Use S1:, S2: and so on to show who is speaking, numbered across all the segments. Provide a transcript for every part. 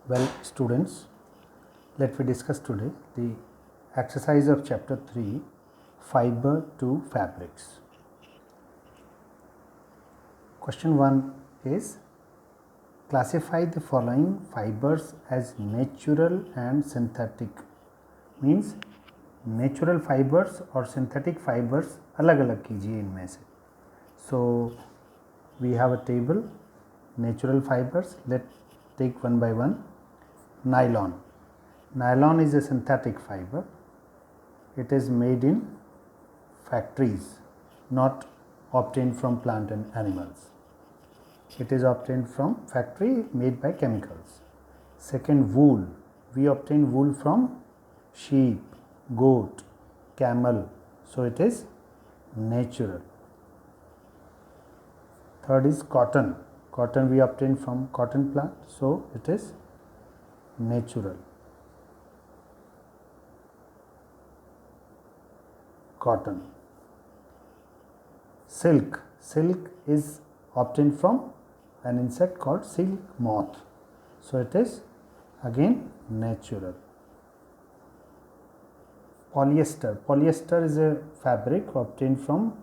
S1: Well, students, let me discuss today the exercise of chapter 3, fiber to fabrics. Question 1 is classify the following fibers as natural and synthetic. Means natural fibers और synthetic fibers अलग अलग कीजिए इनमें से. So we have a table, natural fibers. Let's take one by one. Nylon. Nylon is a synthetic fiber. It is made in factories, not obtained from plant and animals. It is obtained from factory made by chemicals. Second, wool. We obtain wool from sheep, goat, camel. So it is natural. Third is cotton. Cotton we obtain from cotton plant. So it is natural. Cotton. Silk. Silk is obtained from an insect called silk moth. So it is again natural. Polyester. Polyester is a fabric obtained from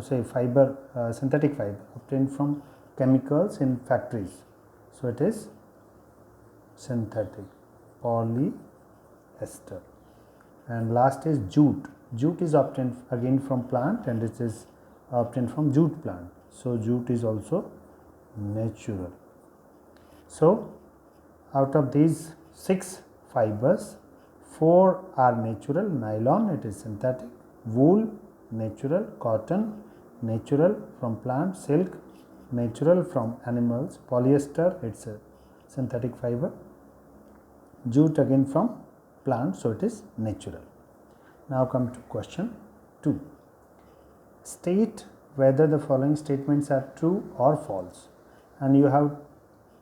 S1: synthetic fiber obtained from chemicals in factories. So it is synthetic. Polyester. And last is jute. Jute is obtained again from plant and it is obtained from jute plant. So jute is also natural. So out of these 6 fibers, 4 are natural. Nylon, it is synthetic. Wool, natural. Cotton, natural from plant. Silk, natural from animals. Polyester, it's a synthetic fiber. Jute again from plant, so it is natural. Now come to question 2. State whether the following statements are true or false, and you have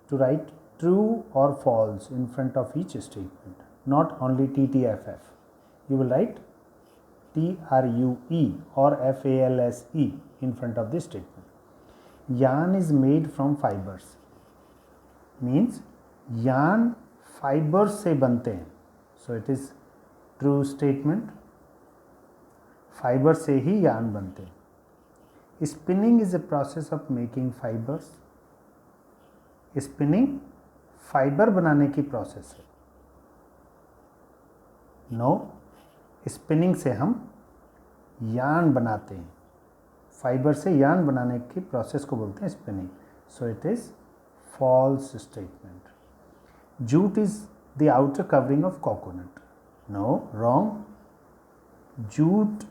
S1: to write true or false in front of each statement, not only TTFF. You will write TRUE or FALSE in front of this statement. Yarn is made from fibers, means yarn fibers से बनते हैं. So it is true statement. Fibre से ही yarn बनते हैं. Spinning is a process of making fibers. Spinning fibre बनाने की process है. No, spinning से हम yarn बनाते हैं. फाइबर से yarn बनाने की प्रोसेस को बोलते हैं spinning. So it is false statement. Jute is the outer covering of coconut. No, wrong. Jute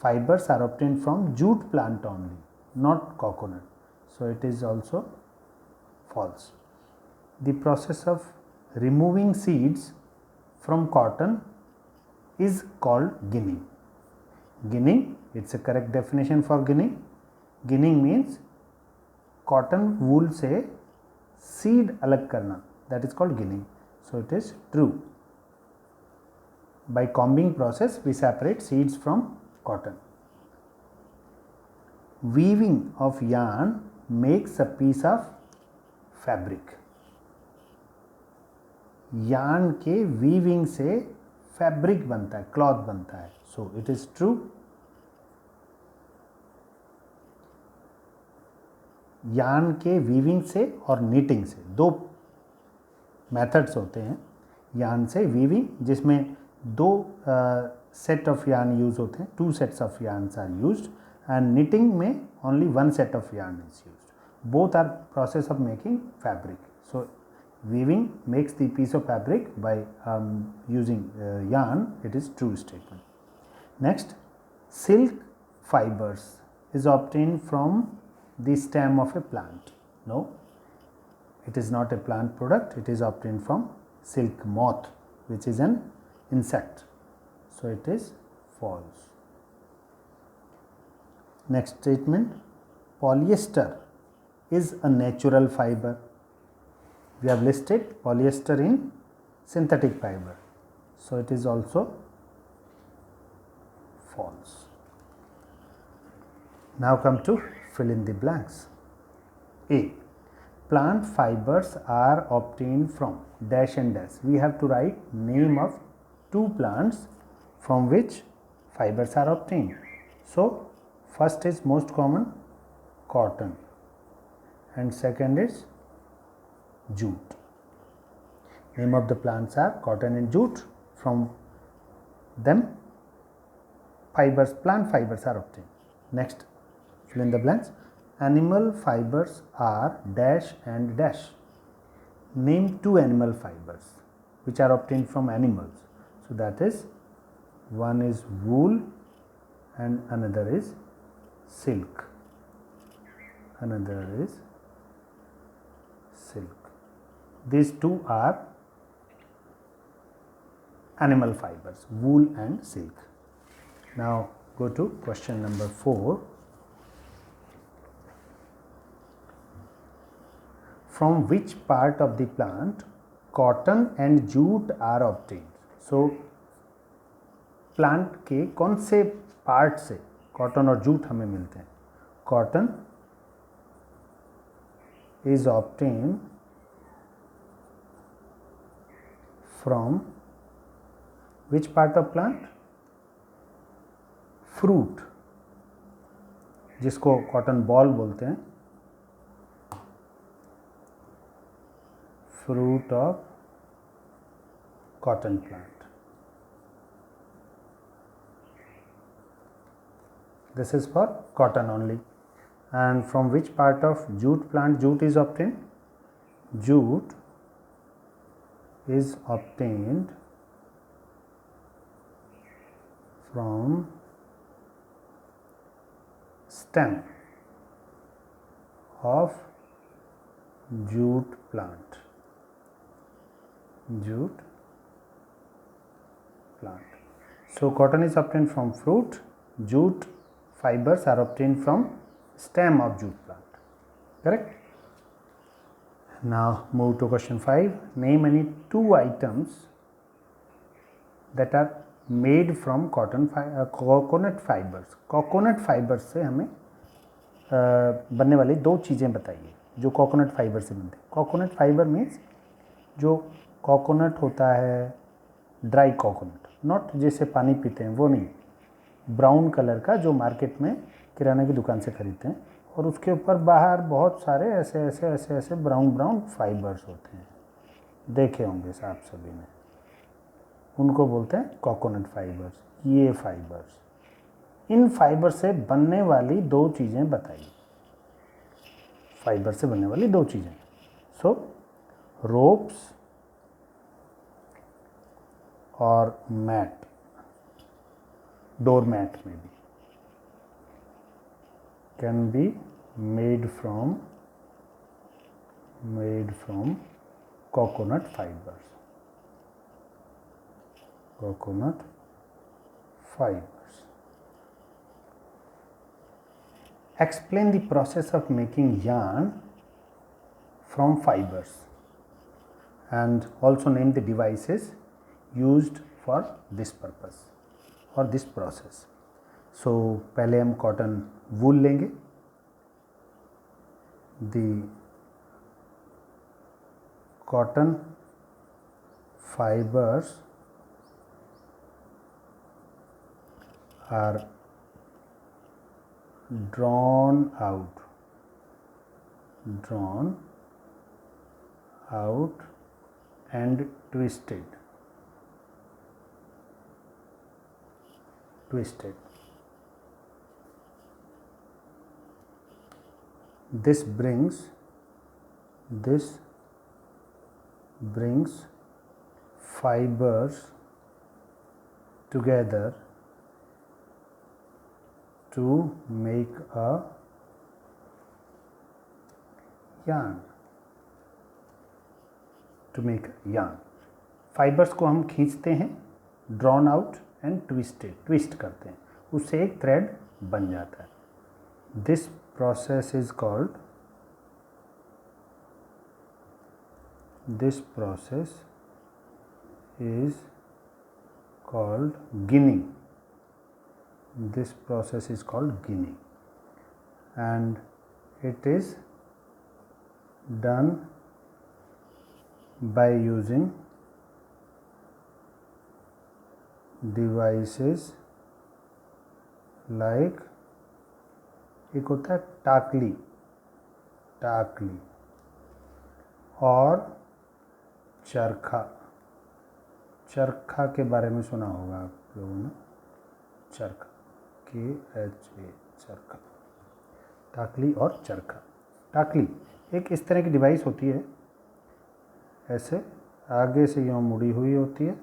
S1: fibers are obtained from jute plant only, not coconut. So it is also false. The process of removing seeds from cotton is called ginning. Ginning, it's a correct definition for ginning. Ginning means cotton wool से seed अलग करना. That is called ginning. So it is true. By combing process, we separate seeds from cotton. Weaving of yarn makes a piece of fabric. Yarn के weaving से fabric बनता है, cloth बनता है. So it is true. yarn के weaving से और knitting से दो methods होते हैं. yarn से weaving जिसमें दो set of yarn use होते हैं, 2 sets of yarns are used, and knitting में only 1 set of yarn is used. Both are process of making fabric. So weaving makes the piece of fabric by using yarn. It is true statement. Next, silk fibers is obtained from the stem of a plant. No, it is not a plant product. It is obtained from silk moth, which is an insect. So it is false. Next statement, polyester is a natural fiber. We have listed polyester in synthetic fiber. So it is also false. Now come to fill in the blanks. A. plant fibers are obtained from dash and dash. We have to write name of two plants from which fibers are obtained. So first is most common cotton and second is jute. Name of the plants are cotton and jute. From them fibers, plant fibers are obtained. Next, fill in the blanks. Animal fibers are dash and dash. Name two animal fibers which are obtained from animals. So that is, one is wool and another is silk. Another is silk. These two are animal fibers, wool and silk. Now go to question number 4. From which part of the plant cotton and jute are obtained? So plant के कौन से part से cotton और jute हमें मिलते हैं? Cotton is obtain from which part of plant? Fruit, जिसको cotton ball बोलते हैं, fruit of cotton plant. This is for cotton only. And from which part of jute plant jute is obtained? Jute is obtained from stem of jute plant. Jute plant. So cotton is obtained from fruit, jute fibers are obtained from stem of jute plant. Correct? Now move to question 5. Name any two items that are made from coconut fibers. Coconut fibers से हमें बनने वाली दो चीज़ें बताइए जो coconut fibre से बनते हैं. कोकोनट फाइबर मीन्स जो कोकोनट होता है, ड्राई कोकोनट, नॉट जैसे पानी पीते हैं वो नहीं, ब्राउन कलर का जो मार्केट में किराना की दुकान से खरीदते हैं और उसके ऊपर बाहर बहुत सारे ऐसे ऐसे ऐसे ऐसे ब्राउन ब्राउन फाइबर्स होते हैं, देखे होंगे आप सभी ने, उनको बोलते हैं कोकोनट फाइबर्स. ये फाइबर्स, इन फाइबर से बनने वाली दो चीज़ें बताइए. फाइबर से बनने वाली दो चीज़ें. सो रोप्स और मैट, डोर मैट में भी can be made from coconut fibres. Coconut fibres. Explain the process of making yarn from fibers and also name the devices used for this purpose or this process. So पहले हम cotton wool लेंगे. The cotton fibers are drawn out and twisted. This brings fibers together to make a yarn. Fibres को हम खींचते हैं, drawn out and twist करते हैं, उससे एक थ्रेड बन जाता है. This process is called ginning. This process is called ginning and it is done by using devices like, एक होता है टाकली, टाकली और चरखा। चरखा के बारे में सुना होगा आप लोगों ने, चरखा, KHA, चरखा। टाकली और चरखा। टाकली एक इस तरह की डिवाइस होती है, ऐसे आगे से यूँ मुड़ी हुई होती है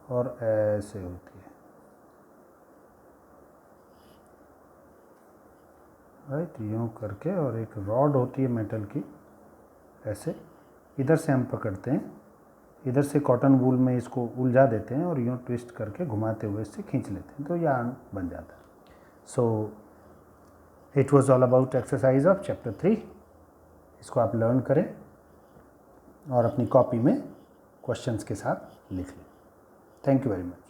S1: और ऐसे होती है, राइट, यूँ करके, और एक रॉड होती है मेटल की, ऐसे इधर से हम पकड़ते हैं, इधर से कॉटन वूल में इसको उलझा देते हैं और यूँ ट्विस्ट करके घुमाते हुए इससे खींच लेते हैं, तो यार्न बन जाता है। So it was all about exercise of chapter 3। इसको आप लर्न करें और अपनी कॉपी में क्वेश्चंस के साथ लिख लें। Thank you very much.